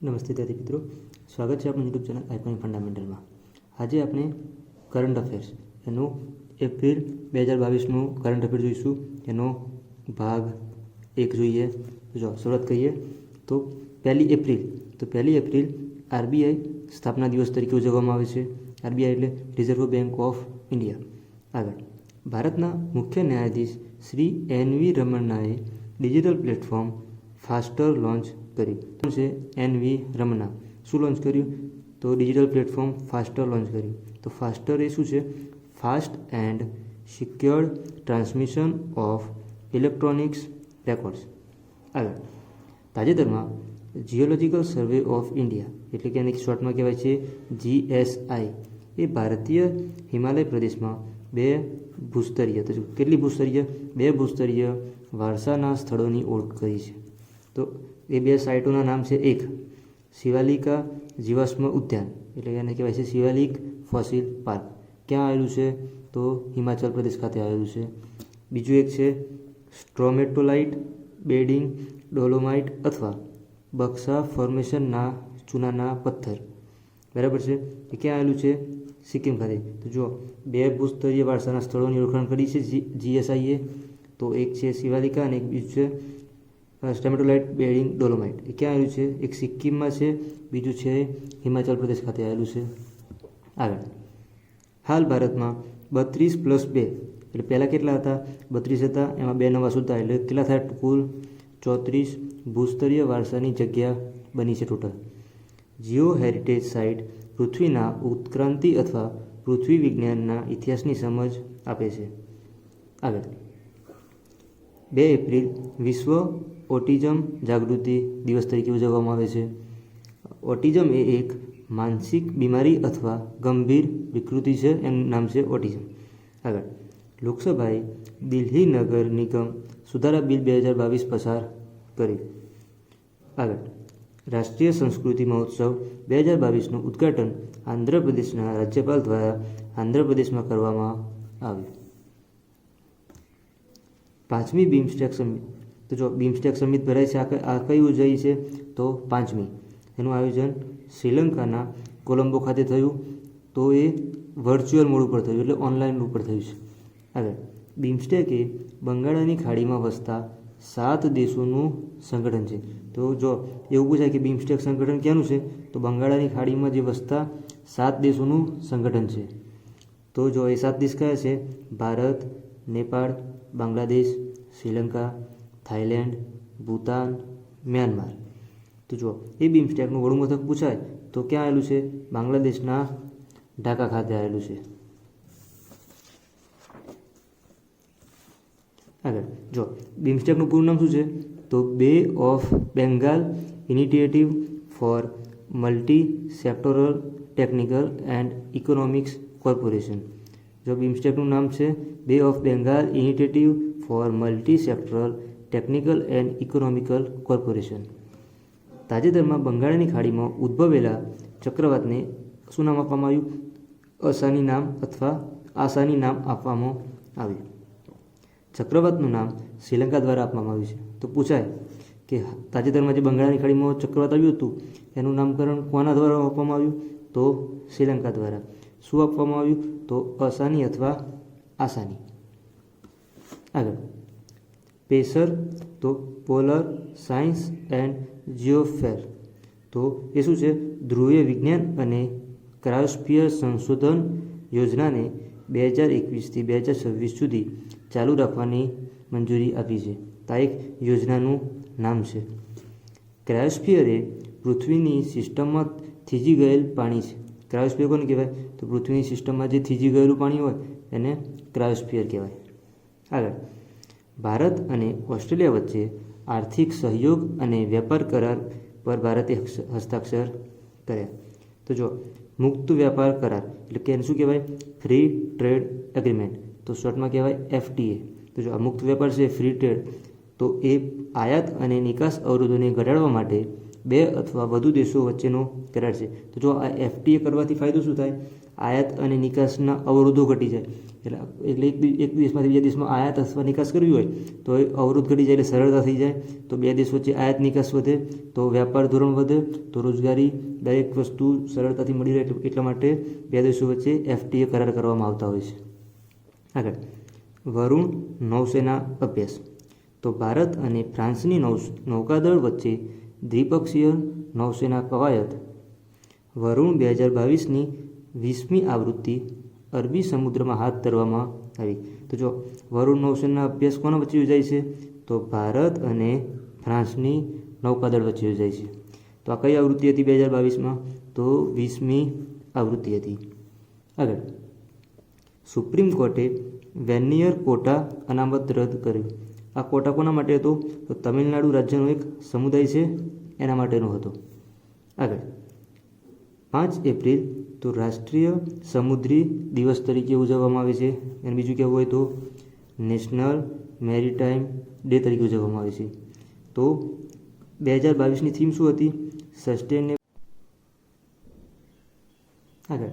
નમસ્તે વિદ્યાર્થી મિત્રો, સ્વાગત છે આપણું યુટ્યુબ ચેનલ આઇકોનિક ફંડામેન્ટલમાં. આજે આપણે કરંટ અફેર્સ એનું એપ્રિલ 2022નું કરંટ અફેર જોઈશું. એનો ભાગ 1 જોઈએ. જો શરૂઆત કરીએ તો 1 એપ્રિલ આરબીઆઈ સ્થાપના દિવસ તરીકે ઉજવવામાં આવે છે. આરબીઆઈ એટલે રિઝર્વ બેંક ઓફ ઇન્ડિયા. આગળ, ભારતના મુખ્ય ન્યાયાધીશ શ્રી એનવી રમન્નાએ ડિજિટલ પ્લેટફોર્મ ફાસ્ટર લોન્ચ કર્યું. છે એનવી રમન્ના. શું લોન્ચ કર્યું? તો ડિજિટલ પ્લેટફોર્મ ફાસ્ટર લોન્ચ કર્યું. તો ફાસ્ટર એ શું છે? Fast and secured transmission of electronics records. આગળ, તાજેતરમાં જીઓલોજિકલ સર્વે ઓફ ઇન્ડિયા એટલે કે એને શોર્ટમાં કહેવાય છે જીએસઆઈ એ ભારતીય હિમાલય પ્રદેશમાં 2 ભૂસ્તરીય તો કેટલી ભૂસ્તરીય 2 ભૂસ્તરીય વારસાના સ્થળોની ઓળખ કરી છે. તો એ 2 સાઇટોના નામ છે, એક શિવાલિકા જીવાશ્મ ઉદ્યાન એટલે કે એને કહેવાય છે શિવાલિક ફોસિલ પાર્ક. ક્યાં આવેલું છે? તો હિમાચલ પ્રદેશ ખાતે આવેલું છે. બીજું એક છે સ્ટ્રોમેટોલાઇટ બેડિંગ ડોલોમાઇટ અથવા બક્સા ફોર્મેશનના ચૂનાના પથ્થર. બરાબર છે. એ ક્યાં આવેલું છે? સિક્કિમ ખાતે. તો જો 2 ભૂસ્તરીય વારસાના સ્થળોની ઓળખાણ કરી છે જીએસઆઈએ. તો એક છે શિવાલિકા અને એક બીજું છે સ્ટેમેટોલાઇટ બેડિંગ ડોલોમાઇટ. એ ક્યાં આવેલું છે? એક સિક્કિમમાં છે, બીજું છે હિમાચલ પ્રદેશ ખાતે આવેલું છે. આગળ, હાલ ભારતમાં 32+2 એટલે પહેલાં કેટલા હતા? 32 હતા, એમાં 2 નવા સુધા એટલે કેટલા થાય? કુલ 34 ભૂસ્તરીય વારસાની જગ્યા બની છે ટોટલ. જીઓ હેરિટેજ સાઇટ પૃથ્વીના ઉત્ક્રાંતિ અથવા પૃથ્વી વિજ્ઞાનના ઇતિહાસની સમજ આપે છે. આગળ, 2 એપ્રિલ વિશ્વ ઓટિઝમ જાગૃતિ દિવસ તરીકે ઉજવવામાં આવે છે. ઓટિઝમ એ એક માનસિક બીમારી અથવા ગંભીર વિકૃતિ છે, એનું નામ છે ઓટિઝમ. આગળ, લોકસભાએ દિલ્હી નગર નિગમ સુધારા બિલ 2022 પસાર કર્યું. આગળ, રાષ્ટ્રીય સંસ્કૃતિ મહોત્સવ 2022નું ઉદ્ઘાટન આંધ્રપ્રદેશના રાજ્યપાલ દ્વારા આંધ્રપ્રદેશમાં કરવામાં આવ્યું. 5મી બીમસ્ટેક સમિટ. તો જો બીમસ્ટેક સમિટ ભરાય છે, આ કઈ યોજાઈ છે? તો 5મી. એનું આયોજન શ્રીલંકાના કોલંબો ખાતે થયું. તો એ વર્ચ્યુઅલ મોડ ઉપર થયું એટલે ઓનલાઈન ઉપર થયું છે. આગળ, બીમસ્ટેક એ બંગાળાની ખાડીમાં વસતા 7 દેશોનું સંગઠન છે. તો જો એવું પૂછાય કે બીમસ્ટેક સંગઠન ક્યાંનું છે? તો બંગાળાની ખાડીમાં જે વસતા 7 દેશોનું સંગઠન છે. તો જો એ 7 દેશ કયા છે? Bharat, Nepal, Bangladesh, Sri Lanka, Thailand, Bhutan, Myanmar. તો જો એ બીમસ્ટેકનું વડું મથક પૂછાય તો ક્યાં આવેલું છે? બાંગ્લાદેશના ઢાકા ખાતે આવેલું છે. આગળ, જો બીમસ્ટેકનું પૂરું નામ શું છે? તો બે of Bengal initiative four multi sectoral technical and economics corporation. જો બીમસ્ટેકનું નામ છે બે of Bengal initiative four multi sectoral technical and economical corporation. તાજેતરમાં બંગાળની ખાડીમાં ઉદ્ભવેલા ચક્રવાતને શું નામ આપવામાં આવ્યું? અસાની નામ અથવા આસાની નામ આપવામાં આવ્યું. ચક્રવાતનું નામ શ્રીલંકા દ્વારા આપવામાં આવ્યું છે. તો પૂછાય કે તાજેતરમાં જે બંગાળની ખાડીમાં ચક્રવાત આવ્યું હતું એનું નામકરણ કોના દ્વારા આપવામાં આવ્યું? તો શ્રીલંકા દ્વારા. શું આપવામાં આવ્યું? તો અસાની અથવા આસાની. આગળ, પેસર તો પોલર સાયન્સ એન્ડ જીઓફેર. તો એ શું છે? ધ્રુવીય વિજ્ઞાન અને ક્રાયોસ્ફિયર સંશોધન યોજનાને 2021થી 2026 સુધી ચાલુ રાખવાની મંજૂરી આપી છે. તો આ એક યોજનાનું નામ છે. ક્રાયોસ્ફિયર એ પૃથ્વીની સિસ્ટમમાં થીજી ગયેલ પાણી છે. ક્રાયોસ્ફિયર કોને કહેવાય? તો પૃથ્વીની સિસ્ટમમાં જે થીજી ગયેલું પાણી હોય એને ક્રાયોસ્ફિયર કહેવાય. આગળ, ભારત અને ઓસ્ટ્રેલિયા વચ્ચે આર્થિક સહયોગ અને વેપાર કરાર પર ભારતે હસ્તાક્ષર કર્યા. તો જો મુક્ત વ્યાપાર કરાર એટલે કે એને શું કહેવાય? Free trade agreement. તો શોર્ટમાં કહેવાય FTA. તો જો આ મુક્ત વેપાર છે, ફ્રી ટ્રેડ, તો એ આયાત અને નિકાસ અવરોધોને ઘટાડવા માટે બે અથવા વધુ દેશો વચ્ચેનો કરાર છે. તો જો આ FTA કરવાથી ફાયદો શું થાય? આયાત અને નિકાસના અવરોધો ઘટી જાય. એટલે એક દેશમાંથી બીજા દેશમાં આયાત અથવા નિકાસ કરવી હોય તો એ અવરોધ ઘટી જાય, એટલે સરળતા થઈ જાય. તો બે દેશ વચ્ચે આયાત નિકાસ વધે તો વ્યાપાર ધોરણ વધે, તો રોજગારી, દરેક વસ્તુ સરળતાથી મળી રહે. એટલા માટે બે દેશો વચ્ચે FTA કરાર કરવામાં આવતા હોય છે. આગળ, વરુણ નૌસેના અભ્યાસ. તો ભારત અને ફ્રાન્સની નૌકાદળ વચ્ચે દ્વિપક્ષીય નૌસેના કવાયત વરુણ 2022ની 20મી આવૃત્તિ અરબી સમુદ્રમાં હાથ ધરવામાં આવી. તો જો વરુણ નૌસેના અભ્યાસ કોના વચ્ચે યોજાય છે? તો ભારત અને ફ્રાન્સની નૌકાદળ વચ્ચે યોજાય છે. તો આ કઈ આવૃત્તિ હતી 2022માં? તો 20મી આવૃત્તિ હતી. આગળ, સુપ્રીમ કોર્ટે વેનિયર કોટા અનામત રદ કર્યું. આ કોટા કોના માટે હતો? તો તમિલનાડુ રાજ્યનો એક સમુદાય છે એના માટેનો હતો. આગળ, 5 એપ્રિલ તો રાષ્ટ્રીય સમુદ્રી દિવસ તરીકે ઉજવવામાં આવે છે. અને બીજું કહેવું હોય તો નેશનલ મેરીટાઈમ ડે તરીકે ઉજવવામાં આવે છે. તો 2022ની થીમ શું હતી? સસ્ટેનેબલ. આગળ,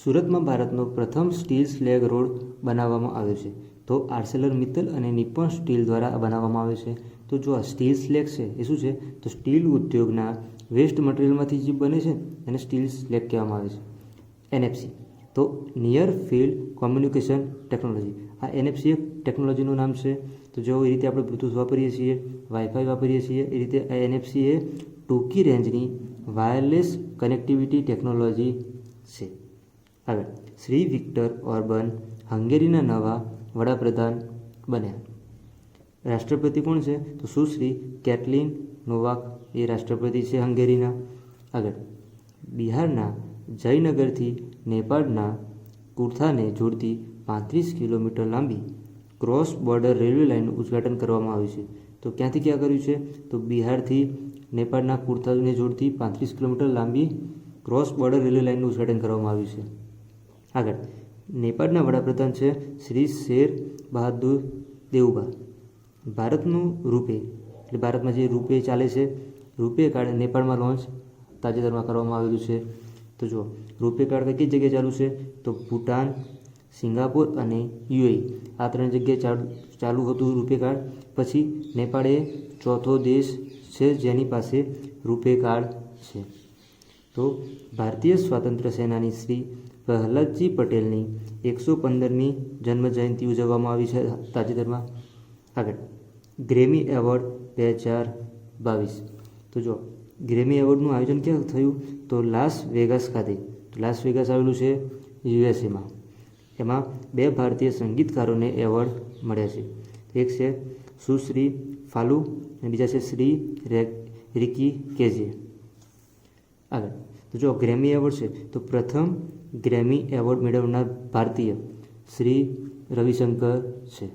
સુરતમાં ભારતનો પ્રથમ સ્ટીલ સ્લેગ રોડ બનાવવામાં આવ્યો છે. તો આર્સેલર મિત્તલ અને નિપ્પોન સ્ટીલ દ્વારા બનાવવામાં આવે છે. તો જો આ સ્ટીલ સ્લેગ છે એ શું છે? તો સ્ટીલ ઉદ્યોગના વેસ્ટ મટીરિયલમાંથી જે બને છે એને સ્ટીલ સ્લેગ કહેવામાં આવે છે. NFC તો નિયર ફિલ્ડ કોમ્યુનિકેશન ટેકનોલોજી. આ NFC એક ટેકનોલોજીનું નામ છે. તો જો એ રીતે આપણે બ્લૂટૂથ વાપરીએ છીએ, વાઈફાઈ વાપરીએ છીએ, એ રીતે આ NFC એ ટૂંકી રેન્જની વાયરલેસ કનેક્ટિવિટી ટેકનોલોજી છે. આગળ, શ્રી વિક્ટર ઓર્બન હંગેરીના નવા વડાપ્રધાન બન્યા. રાષ્ટ્રપતિ કોણ છે? તો સુશ્રી કેટલિન નોવાક એ રાષ્ટ્રપતિ છે હંગેરીના. આગળ, બિહારના જયનગરથી નેપાળના કુર્થાને જોડતી 35 કિલોમીટર લાંબી ક્રોસ બોર્ડર રેલવે લાઇનનું ઉદ્ઘાટન કરવામાં આવ્યું છે. તો ક્યાંથી ક્યાં કર્યું છે? તો બિહારથી નેપાળના કુર્થાને જોડતી 35 કિલોમીટર લાંબી ક્રોસ બોર્ડર રેલવે લાઇનનું ઉદ્ઘાટન કરવામાં આવ્યું છે. આગળ, નેપાળના વડાપ્રધાન છે શ્રી શેર બહાદુર દેઉબા. ભારતનું રૂપે એટલે ભારતમાં જે રૂપે ચાલે છે, રૂપે કાર્ડ નેપાળમાં લોન્ચ તાજેતરમાં કરવામાં આવેલું છે. તો જો રૂપે કાર્ડ કઈ જગ્યાએ ચાલુ છે? તો ભૂટાન, સિંગાપોર અને UAE આ 3 જગ્યાએ ચાલુ હતું રૂપે કાર્ડ. પછી નેપાળ એ ચોથો દેશ છે જેની પાસે રૂપે કાર્ડ છે. તો ભારતીય સ્વાતંત્ર્ય સેનાની શ્રી પ્રહલાદજી પટેલની 115મી જન્મજયંતિ ઉજવવામાં આવી છે તાજેતરમાં. આગળ, ગ્રેમી એવોર્ડ 2022. તો જો ગ્રેમી એવોર્ડનું આયોજન ક્યાં થયું? તો લાસ વેગાસ ખાતે. તો લાસ વેગાસ આવેલું છે USAમાં. એમાં 2 ભારતીય સંગીતકારોને એવોર્ડ મળ્યા છે. એક છે સુશ્રી ફાલુ અને બીજા છે શ્રી રિકી કેજે. આગળ, તો જો ગ્રેમી એવોર્ડ છે તો પ્રથમ ગ્રેમી એવોર્ડ મેળવનાર ભારતીય શ્રી રવિશંકર છે.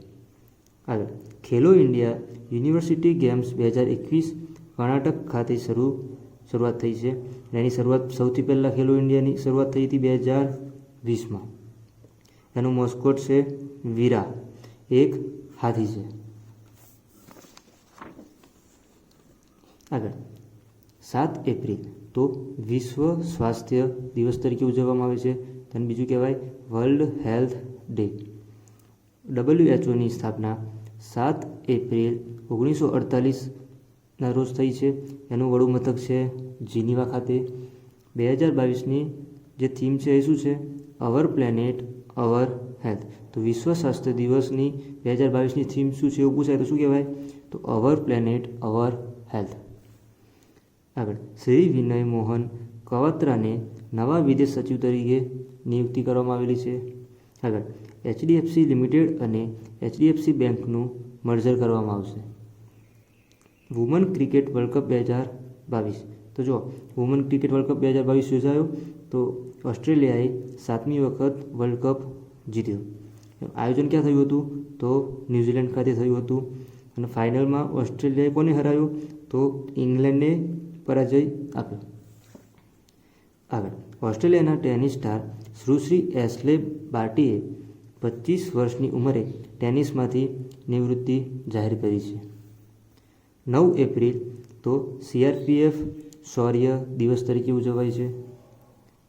આગળ, ખેલો ઇન્ડિયા યુનિવર્સિટી ગેમ્સ 2021 કર્ણાટક ખાતે શરૂઆત થઈ છે. અને એની શરૂઆત સૌથી પહેલાં ખેલો ઇન્ડિયાની શરૂઆત થઈ હતી 2020માં. એનું મોસ્કોટ છે વીરા, એક હાથી છે. આગળ, 7 એપ્રિલ તો વિશ્વ સ્વાસ્થ્ય દિવસ તરીકે ઉજવવામાં આવે છે. અને બીજું કહેવાય વર્લ્ડ હેલ્થ ડે. WHOની સ્થાપના 7 એપ્રિલ 1948ના રોજ થઈ છે. એનું વડું મથક છે જીનીવા ખાતે. 2022ની જે થીમ છે એ શું છે? અવર પ્લેનેટ અવર હેલ્થ. તો વિશ્વ સ્વાસ્થ્ય દિવસની 2022ની થીમ શું છે એવું પૂછાય તો શું કહેવાય? તો અવર પ્લેનેટ અવર હેલ્થ. આગળ, શ્રી વિનય મોહન કવાત્રાને નવા વિદેશ સચિવ તરીકે નિયુક્તિ કરવામાં આવેલી છે. આગળ, HDFC લિમિટેડ અને HDFC બેંકનું મર્જર કરવામાં આવશે. Woman cricket world cup 2022. તો જો વુમન ક્રિકેટ વર્લ્ડ કપ 2022 યોજાયો તો ઓસ્ટ્રેલિયાએ 7મી વખત વર્લ્ડ કપ જીત્યો. આયોજન ક્યાં થયું હતું? તો ન્યૂઝીલેન્ડ ખાતે થયું હતું. અને ફાઇનલમાં ઓસ્ટ્રેલિયાએ કોને હરાવ્યું? તો ઇંગ્લેન્ડને પરાજય આપ્યો. આગળ, ઓસ્ટ્રેલિયાના ટેનિસ સ્ટાર સુશ્રી એશ્લે બાર્ટીએ 25 વર્ષની ઉંમરે ટેનિસમાંથી નિવૃત્તિ જાહેર કરી છે. 9 એપ્રિલ તો CRPF શૌર્ય દિવસ તરીકે ઉજવાય છે.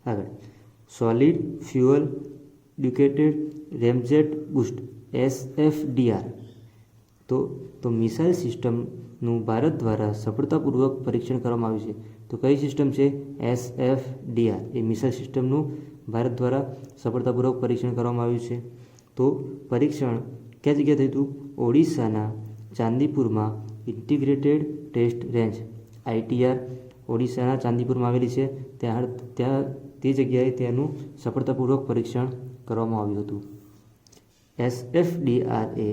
આગળ solid fuel ducted ramjet boost SFDR તો મિસાઇલ સિસ્ટમનું ભારત દ્વારા સફળતાપૂર્વક પરીક્ષણ કરવામાં આવ્યું છે. તો કઈ સિસ્ટમ છે? SFDR એ મિસાઇલ સિસ્ટમનું ભારત દ્વારા સફળતાપૂર્વક પરીક્ષણ કરવામાં આવ્યું છે. તો પરીક્ષણ ક્યાં જગ્યાએ થયું હતું? ઓડિશાના ચાંદીપુરમાં ઇન્ટિગ્રેટેડ ટેસ્ટ રેન્જ ITR ઓડિશાના ચાંદીપુરમાં આવેલી છે. ત્યાં તે જગ્યાએ તેનું સફળતાપૂર્વક પરીક્ષણ કરવામાં આવ્યું હતું. SFDR એ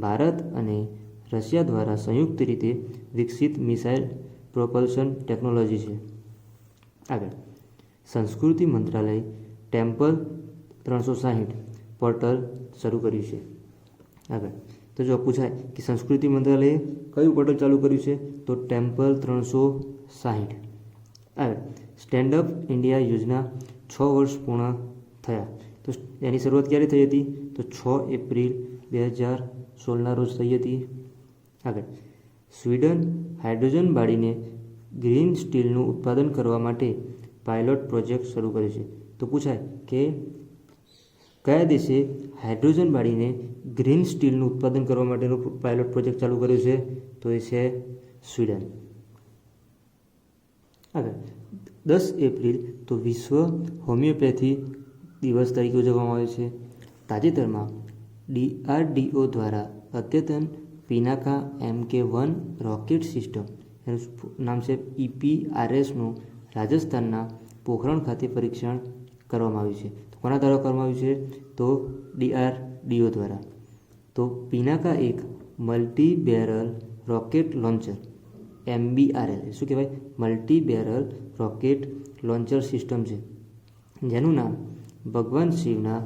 ભારત અને રશિયા દ્વારા સંયુક્ત રીતે વિકસિત મિસાઇલ પ્રોપલ્શન ટેકનોલોજી છે. આગળ સંસ્કૃતિ મંત્રાલય ટેમ્પલ 360 પોર્ટલ શરૂ કર્યું છે. આગળ તો જો પૂછાય કે સંસ્કૃતિ મંત્રાલયે કયું પોર્ટલ ચાલુ કર્યું છે? તો ટેમ્પલ 360. આગળ સ્ટેન્ડ અપ ઇન્ડિયા યોજના 6 વર્ષ પૂર્ણ થયા. તો એની શરૂઆત ક્યારે થઈ હતી? તો 6 એપ્રિલ 2016ના રોજ થઈ હતી. આગળ સ્વીડન હાઇડ્રોજન બાળીને ગ્રીન સ્ટીલનું ઉત્પાદન કરવા માટે પાયલોટ પ્રોજેક્ટ શરૂ કર્યો છે. તો પૂછાય કે કયા દેશે હાઇડ્રોજન બાળીને ગ્રીન સ્ટીલનું ઉત્પાદન કરવા માટેનો પાયલોટ પ્રોજેક્ટ ચાલુ કર્યો છે? તો એ છે સ્વીડન. આગળ 10 એપ્રિલ તો વિશ્વ હોમિયોપેથી દિવસ તરીકે ઉજવવામાં આવે છે. તાજેતરમાં DRDO દ્વારા અદ્યતન પિનાકા MK1 રોકેટ સિસ્ટમ, એનું નામ છે EPRSનું રાજસ્થાનના પોખરણ ખાતે પરીક્ષણ કરવામાં આવ્યું છે. તો કોના દ્વારા કરવામાં આવ્યું છે? તો DRDO દ્વારા. તો પિનાકા એક multi barrel rocket launcher MBRL શું કહેવાય? Multi barrel rocket launcher system છે, જેનું નામ ભગવાન શિવના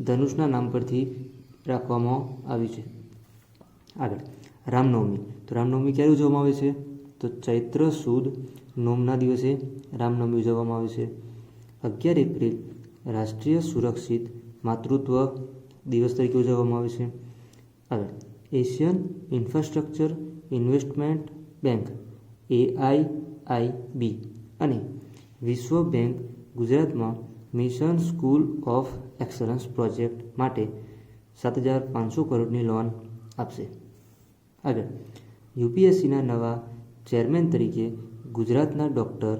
ધનુષના નામ પરથી રાખવામાં આવ્યું છે. આગળ રામનવમી. તો રામનવમી ક્યારે ઉજવવામાં આવે છે? તો ચૈત્ર સુદ નોમના દિવસે રામનવમી ઉજવવામાં આવે છે. 11 એપ્રિલ રાષ્ટ્રીય સુરક્ષિત માતૃત્વ દિવસ તરીકે ઉજવવામાં આવે છે. આગળ Asian infrastructure investment bank AIIB અને વિશ્વ બેંક ગુજરાતમાં mission school of excellence project માટે 7,500 કરોડની લોન આપશે. આગળ UPSCના નવા ચેરમેન તરીકે ગુજરાતના ડૉક્ટર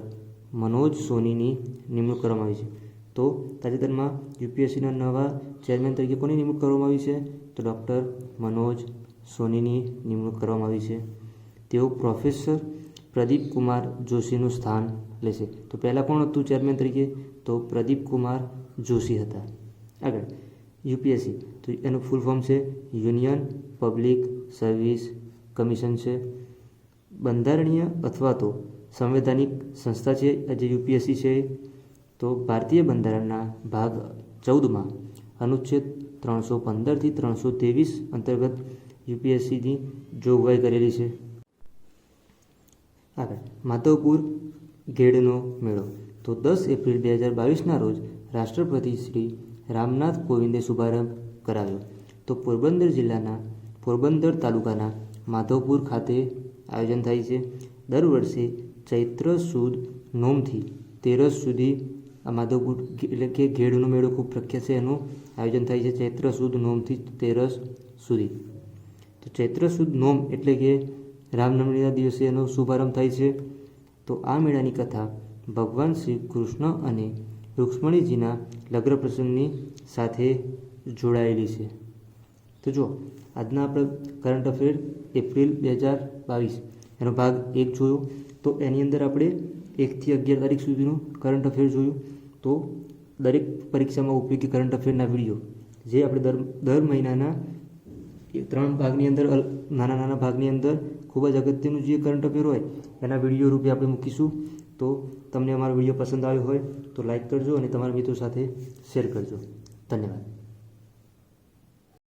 મનોજ સોનીની નિમણૂક કરવામાં આવી છે. તો તાજેતરમાં UPSCના નવા ચેરમેન તરીકે કોની નિમણૂક કરવામાં આવી છે? તો ડૉક્ટર મનોજ સોનીની નિમણૂક કરવામાં આવી છે. તેઓ પ્રોફેસર પ્રદીપ કુમાર જોશીનું સ્થાન લેશે. તો પહેલાં કોણ હતું ચેરમેન તરીકે? તો પ્રદીપ કુમાર જોશી હતા. આગળ UPSC તો એનું ફૂલ ફોર્મ છે યુનિયન પબ્લિક સર્વિસ કમિશન છે. બંધારણીય અથવા તો સંવૈધાનિક સંસ્થા છે જે UPSC છે. તો ભારતીય બંધારણના ભાગ 14માં અનુચ્છેદ 315થી 323 અંતર્ગત UPSCની જોગવાઈ કરેલી છે. આગળ માધવપુર ગેડનો મેળો. તો 10 એપ્રિલ 2022ના રોજ રાષ્ટ્રપતિ શ્રી રામનાથ કોવિંદે શુભારંભ કરાવ્યો. તો પોરબંદર જિલ્લાના પોરબંદર તાલુકાના માધવપુર ખાતે આયોજન થાય છે. દર વર્ષે ચૈત્ર સુદ નોમથી તેરસ સુધી આ માધવપુર એટલે કે ઘેડનો મેળો ખૂબ પ્રખ્યાત છે. એનું આયોજન થાય છે ચૈત્ર સુદ નોમથી તેરસ સુધી. તો ચૈત્ર સુદ નોમ એટલે કે રામનવમીના દિવસે એનો શુભારંભ થાય છે. તો આ મેળાની કથા ભગવાન શ્રી કૃષ્ણ અને રૂક્ષ્મણીજીના લગ્ન પ્રસંગની સાથે જોડાયેલી છે. તો જો આજના આપણે કરંટ અફેર એપ્રિલ 2022 એનો ભાગ 1 જોયો. તો એની અંદર આપણે 1 થી 11 તારીખ સુધીનું કરંટ અફેર જોયું. તો દરેક પરીક્ષામાં ઉપયોગી કરંટ અફેરના વિડીયો જે આપણે દર મહિનાના 3 ભાગની અંદર નાના ભાગની અંદર ખૂબ જ અગત્યનું જે કરંટ અફેર હોય એના વિડીયો રૂપે આપણે મૂકીશું. તો તમને અમારો વિડીયો પસંદ આવ્યો હોય તો લાઈક કરજો અને તમારા મિત્રો સાથે શેર કરજો. ધન્યવાદ.